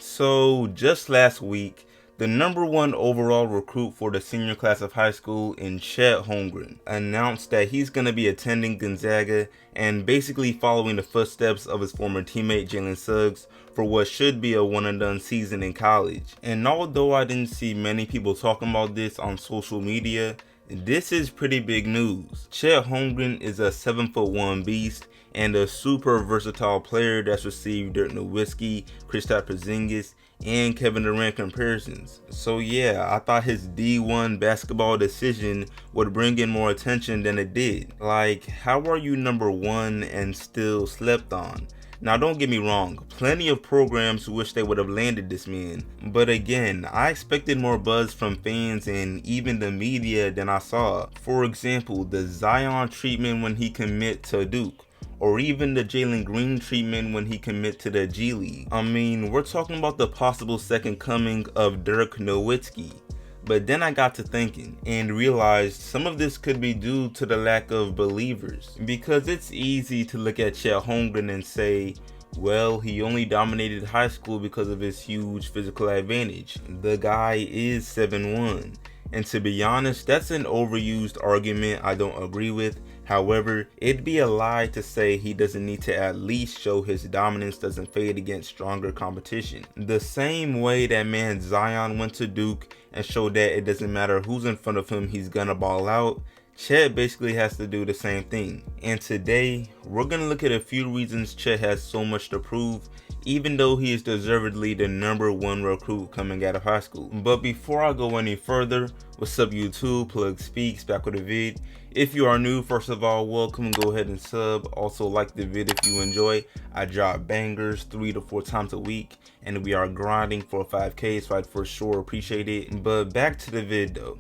So just last week, the number one overall recruit for the senior class of high school in Chet Holmgren announced that he's going to be attending Gonzaga and basically following the footsteps of his former teammate Jalen Suggs for what should be a one and done season in college. And although I didn't see many people talking about this on social media, this is pretty big news. Chet Holmgren is a 7'1" beast and a super versatile player that's received Dirk Nowitzki, Kristaps Porzingis, and Kevin Durant comparisons. So yeah, I thought his D1 basketball decision would bring in more attention than it did. Like, how are you number one and still slept on? Now don't get me wrong, plenty of programs wish they would have landed this man, but again, I expected more buzz from fans and even the media than I saw. For example, the Zion treatment when he commit to Duke, or even the Jalen Green treatment when he commit to the G League. I mean, we're talking about the possible second coming of Dirk Nowitzki. But then I got to thinking and realized some of this could be due to the lack of believers. Because it's easy to look at Chet Holmgren and say, well, he only dominated high school because of his huge physical advantage. The guy is 7'1". And to be honest, that's an overused argument I don't agree with. However, it'd be a lie to say he doesn't need to at least show his dominance doesn't fade against stronger competition. The same way that man Zion went to Duke and showed that it doesn't matter who's in front of him, he's gonna ball out, Chet basically has to do the same thing. And today, we're gonna look at a few reasons Chet has so much to prove, even though he is deservedly the number one recruit coming out of high school. But before I go any further, what's up YouTube, Plug Speaks, back with a vid. If you are new, first of all, welcome, go ahead and sub. Also like the vid if you enjoy. I drop bangers 3 to 4 times a week, and we are grinding for 5K, so I'd for sure appreciate it. But back to the vid though.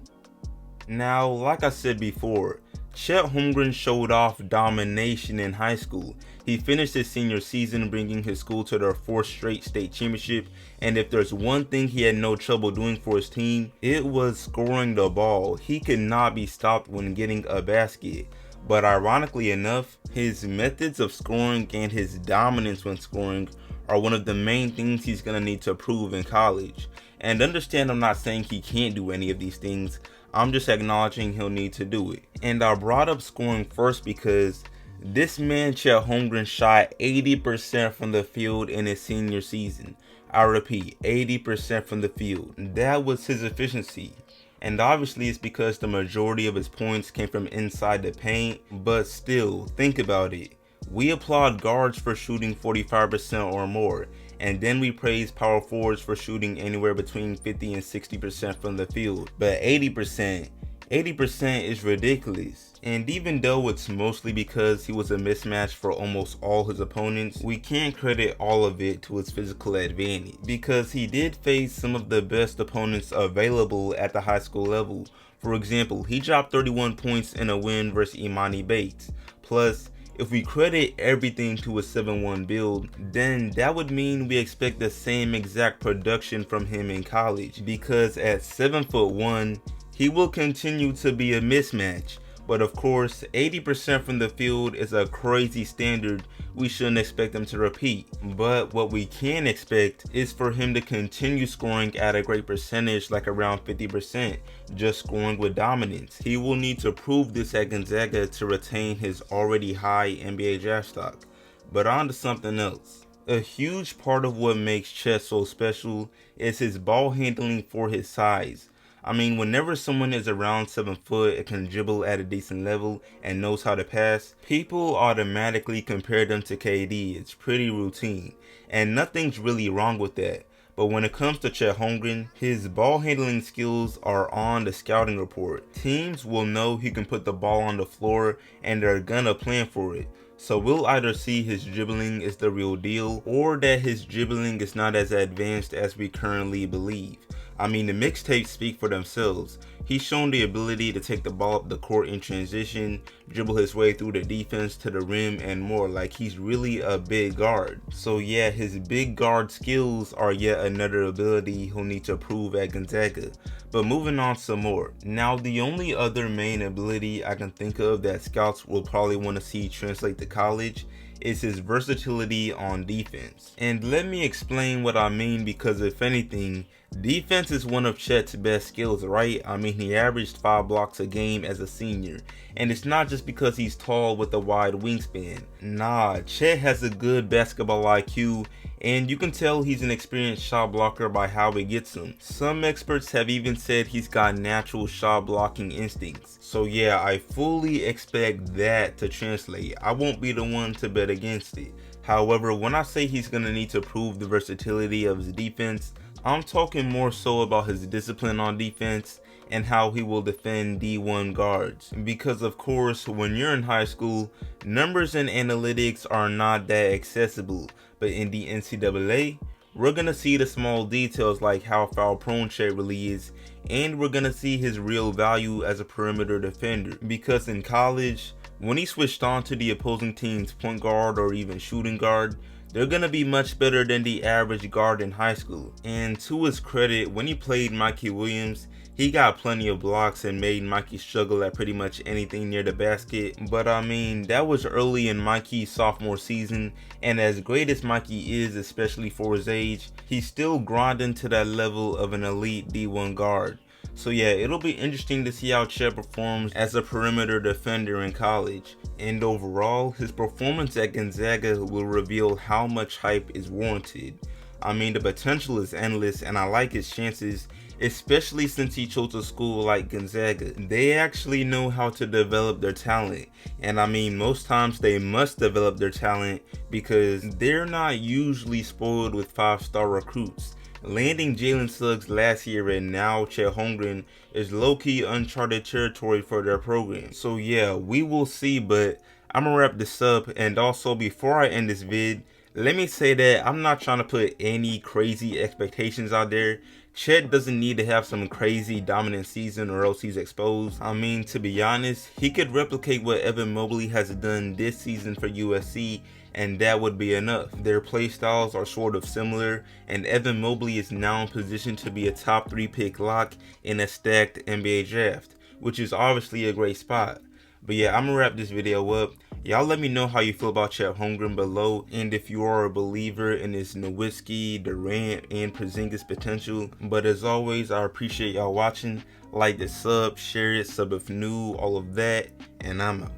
Now, like I said before, Chet Holmgren showed off domination in high school. He finished his senior season bringing his school to their 4th straight state championship, and if there's one thing he had no trouble doing for his team, it was scoring the ball. He could not be stopped when getting a basket. But ironically enough, his methods of scoring and his dominance when scoring are one of the main things he's going to need to prove in college. And understand, I'm not saying he can't do any of these things, I'm just acknowledging he'll need to do it. And I brought up scoring first because this man Chet Holmgren shot 80% from the field in his senior season. I repeat, 80% from the field. That was his efficiency. And obviously it's because the majority of his points came from inside the paint, but still, think about it. We applaud guards for shooting 45% or more, and then we praise power forwards for shooting anywhere between 50 and 60% from the field. But 80% is ridiculous. And even though it's mostly because he was a mismatch for almost all his opponents, we can't credit all of it to his physical advantage, because he did face some of the best opponents available at the high school level. For example, he dropped 31 points in a win versus Imani Bates. Plus, if we credit everything to his 7'1" build, then that would mean we expect the same exact production from him in college, because at 7'1", he will continue to be a mismatch. But of course, 80% from the field is a crazy standard we shouldn't expect him to repeat. But what we can expect is for him to continue scoring at a great percentage, like around 50%, just scoring with dominance. He will need to prove this at Gonzaga to retain his already high NBA draft stock. But on to something else. A huge part of what makes Chet so special is his ball handling for his size. I mean, whenever someone is around 7 foot and can dribble at a decent level and knows how to pass, people automatically compare them to KD. It's pretty routine, and nothing's really wrong with that. But when it comes to Chet Holmgren, his ball handling skills are on the scouting report. Teams will know he can put the ball on the floor and they're gonna plan for it. So we'll either see his dribbling is the real deal, or that his dribbling is not as advanced as we currently believe. I mean, the mixtapes speak for themselves. He's shown the ability to take the ball up the court in transition, dribble his way through the defense to the rim, and more. Like, he's really a big guard. So yeah, his big guard skills are yet another ability he'll need to prove at Gonzaga. But moving on some more. Now, the only other main ability I can think of that scouts will probably want to see translate to college is his versatility on defense. And let me explain what I mean, because if anything, defense is one of Chet's best skills, right? I mean, he averaged 5 blocks a game as a senior, and it's not just because he's tall with a wide wingspan. Nah, Chet has a good basketball IQ, and you can tell he's an experienced shot blocker by how he gets them. Some experts have even said he's got natural shot blocking instincts. So yeah, I fully expect that to translate. I won't be the one to bet against it. However, when I say he's gonna need to prove the versatility of his defense, I'm talking more so about his discipline on defense and how he will defend D1 guards. Because of course, when you're in high school, numbers and analytics are not that accessible. But in the NCAA, we're gonna see the small details like how foul prone Chet really is, and we're gonna see his real value as a perimeter defender. Because in college, when he switched on to the opposing team's point guard or even shooting guard, they're gonna be much better than the average guard in high school. And to his credit, when he played Mikey Williams, he got plenty of blocks and made Mikey struggle at pretty much anything near the basket. But I mean, that was early in Mikey's sophomore season, and as great as Mikey is, especially for his age, he's still grinding to that level of an elite D1 guard. So yeah, it'll be interesting to see how Chet performs as a perimeter defender in college. And overall, his performance at Gonzaga will reveal how much hype is warranted. I mean, the potential is endless, and I like his chances, especially since he chose a school like Gonzaga. They actually know how to develop their talent, and I mean, most times they must develop their talent because they're not usually spoiled with 5-star recruits. Landing Jalen Suggs last year and now Chet Holmgren is low-key uncharted territory for their program. So yeah, we will see, but I'm gonna wrap this up. And also, before I end this vid, let me say that I'm not trying to put any crazy expectations out there. Chet doesn't need to have some crazy dominant season or else he's exposed. I mean, to be honest, he could replicate what Evan Mobley has done this season for USC, and that would be enough. Their play styles are sort of similar, and Evan Mobley is now in position to be a top 3 pick lock in a stacked NBA draft, which is obviously a great spot. But yeah, I'm gonna wrap this video up. Y'all let me know how you feel about Chet Holmgren below, and if you are a believer in his Nowitzki, Durant, and Porzingis potential. But as always, I appreciate y'all watching. Like the sub, share it, sub if new, all of that, and I'm out.